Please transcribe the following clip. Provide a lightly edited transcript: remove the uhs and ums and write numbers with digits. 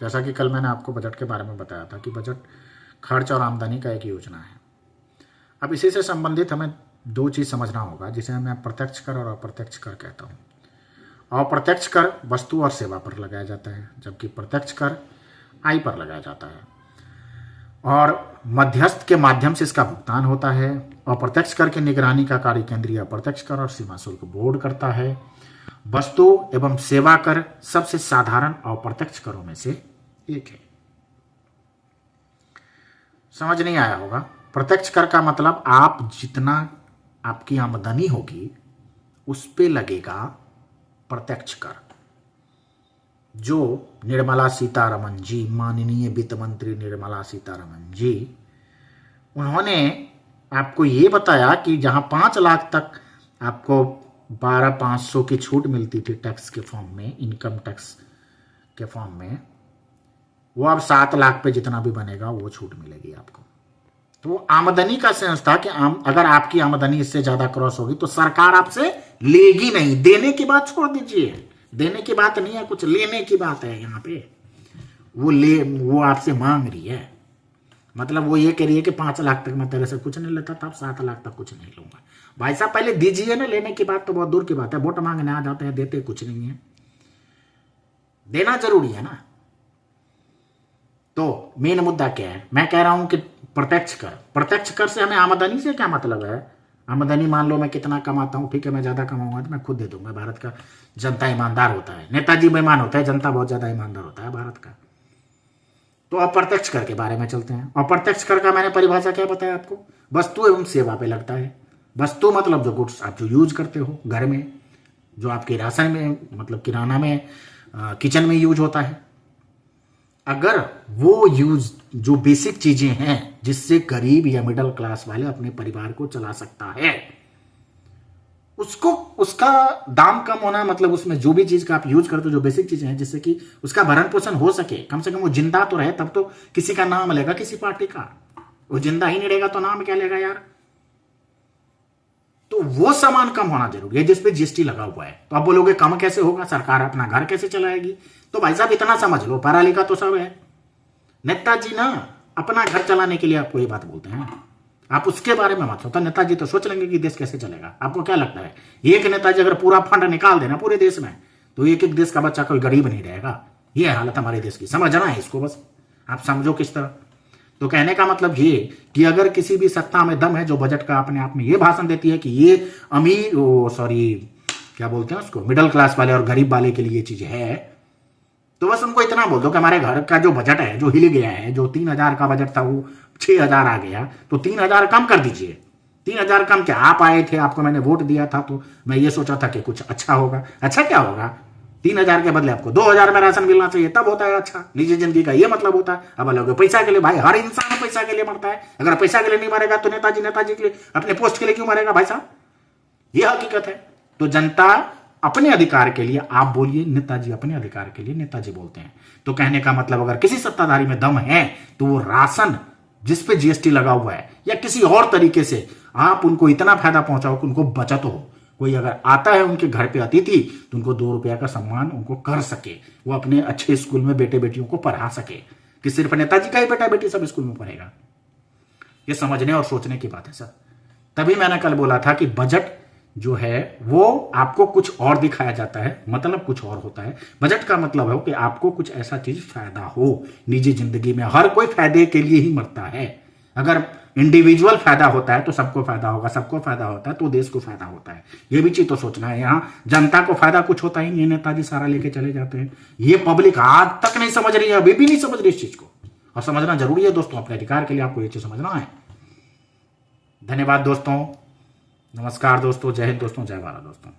जैसा कि कल मैंने आपको बजट के बारे में बताया था कि बजट खर्च और आमदनी का एक योजना है। अब इसी से संबंधित हमें दो चीज़ समझना होगा, जिसे मैं प्रत्यक्ष कर और अप्रत्यक्ष कर कहता हूँ। अप्रत्यक्ष कर वस्तु और सेवा पर लगाया जाता है, जबकि प्रत्यक्ष कर आय पर लगाया जाता है और मध्यस्थ के माध्यम से इसका भुगतान होता है। अप्रत्यक्ष कर की निगरानी का कार्य केंद्रीय अप्रत्यक्ष कर और सीमा शुल्क बोर्ड करता है। वस्तु एवं सेवा कर सबसे साधारण अप्रत्यक्ष करों में से एक है। समझ नहीं आया होगा। प्रत्यक्ष कर का मतलब आप जितना आपकी आमदनी होगी उस पे लगेगा प्रत्यक्ष कर। जो निर्मला सीतारमण जी, माननीय वित्त मंत्री निर्मला सीतारमण जी, उन्होंने आपको ये बताया कि जहां 5 लाख तक आपको 12,500 की छूट मिलती थी टैक्स के फॉर्म में, इनकम टैक्स के फॉर्म में, वो अब 7 लाख पे जितना भी बनेगा वो छूट मिलेगी आपको। तो आमदनी का सेंस था कि अगर आपकी आमदनी इससे ज्यादा क्रॉस होगी तो सरकार आपसे लेगी नहीं। देने की बात छोड़ दीजिए, देने की बात नहीं है, कुछ लेने की बात है। यहाँ पे वो आपसे मांग रही है। मतलब वो ये कह रही है कि 5 लाख तक मैं तेरे से कुछ नहीं लेता था, अब 7 लाख तक कुछ नहीं लूंगा। भाई साहब पहले दीजिए ना। लेने की बात तो बहुत दूर की बात है। वोट मांगने आ जाते हैं, देते कुछ नहीं है। देना जरूरी है ना। तो मेन मुद्दा क्या है? मैं कह रहा हूं कि प्रत्यक्ष कर। प्रत्यक्ष कर से हमें आमदनी से क्या मतलब है? आमदनी मान लो मैं कितना कमाता हूं, ठीक है, मैं ज्यादा कमाऊंगा तो मैं खुद दे दूंगा। भारत का जनता ईमानदार होता है, नेताजी बेईमान होता है, जनता बहुत ज्यादा ईमानदार होता है भारत का। तो अप्रत्यक्ष कर के बारे में चलते हैं। अप्रत्यक्ष कर का मैंने परिभाषा क्या बताया आपको? वस्तु एवं सेवा पे लगता है। वस्तु मतलब जो गुड्स आप जो यूज करते हो घर में, जो आपके राशन में मतलब किराना में, किचन में यूज होता है। अगर वो यूज जो बेसिक चीजें हैं जिससे गरीब या मिडिल क्लास वाले अपने परिवार को चला सकता है, उसको उसका दाम कम होना मतलब उसमें जो भी चीज का आप यूज करते हो, जो बेसिक चीजें हैं जिससे कि उसका भरण पोषण हो सके, कम से कम वो जिंदा तो रहे, तब तो किसी का नाम लेगा किसी पार्टी का। वो जिंदा ही नहीं रहेगा तो नाम क्या लेगा यार? तो वो सामान कम होना जरूरी है जिसपे जीएसटी लगा हुआ है। तो आप बोलोगे कम कैसे होगा, सरकार अपना घर कैसे चलाएगी? तो भाई साहब इतना समझ लो, पढ़ा लिखा तो सब है। नेताजी ना अपना घर चलाने के लिए आपको ये बात बोलते हैं। आप उसके बारे में मत सोचो। नेताजी तो सोच लेंगे कि देश कैसे चलेगा। आपको क्या लगता है एक नेताजी अगर पूरा फंड निकाल देना पूरे देश में तो एक एक देश का बच्चा कोई गरीब नहीं रहेगा? ये हालत हमारे देश की। समझना है इसको, बस आप समझो किस तरह। तो कहने का मतलब ये कि अगर किसी भी सत्ता में दम है जो बजट का अपने आप में ये भाषण देती है कि ये क्या बोलते हैं उसको, मिडिल क्लास वाले और गरीब वाले के लिए ये चीज है, तो बस उनको इतना बोल दो कि हमारे घर का जो बजट है जो हिल गया है, जो 3,000 का बजट था वो 6,000 आ गया, तो 3,000 कम कर दीजिए। 3,000 कम क्या, आप आए थे, आपको मैंने वोट दिया था तो मैं ये सोचा था कि कुछ अच्छा होगा। अच्छा क्या होगा? 3,000 के बदले आपको 2,000 में राशन मिलना चाहिए, तब होता है अच्छा। निजी जिंदगी का ये मतलब होता है। अब अलग पैसा के लिए, भाई हर इंसान पैसा के लिए मरता है। अगर पैसा के लिए नहीं मरेगा तो नेताजी के लिए, अपने पोस्ट के लिए क्यों मरेगा भाई साहब? ये हकीकत है। तो जनता अपने अधिकार के लिए, आप बोलिए नेताजी अपने अधिकार के लिए नेताजी बोलते हैं। तो कहने का मतलब अगर किसी सत्ताधारी में दम है तो वो राशन जिस पे जीएसटी लगा हुआ है या किसी और तरीके से आप उनको इतना फायदा पहुंचाओ कि उनको बचत हो। कोई अगर आता है उनके घर पे अतिथि तो उनको 2 रुपया का सम्मान उनको कर सके, वो अपने अच्छे स्कूल में बेटे बेटियों को पढ़ा सके। कि सिर्फ नेताजी का ही बेटा बेटी सब स्कूल में पढ़ेगा? ये समझने और सोचने की बात है सर। तभी मैंने कल बोला था कि बजट जो है वो आपको कुछ और दिखाया जाता है, मतलब कुछ और होता है। बजट का मतलब है कि आपको कुछ ऐसा चीज फायदा हो निजी जिंदगी में। हर कोई फायदे के लिए ही मरता है। अगर इंडिविजुअल फायदा होता है तो सबको फायदा होगा, सबको फायदा होता है तो देश को फायदा होता है। ये भी चीज तो सोचना है। यहाँ जनता को फायदा कुछ होता ही नहीं, नेताजी सारा लेके चले जाते हैं। ये पब्लिक आज तक नहीं समझ रही है, अभी भी नहीं समझ रही इस चीज को, और समझना जरूरी है दोस्तों। अपने अधिकार के लिए आपको ये चीज समझना है। धन्यवाद दोस्तों, नमस्कार दोस्तों, जय हिंद दोस्तों, जय भारत दोस्तों।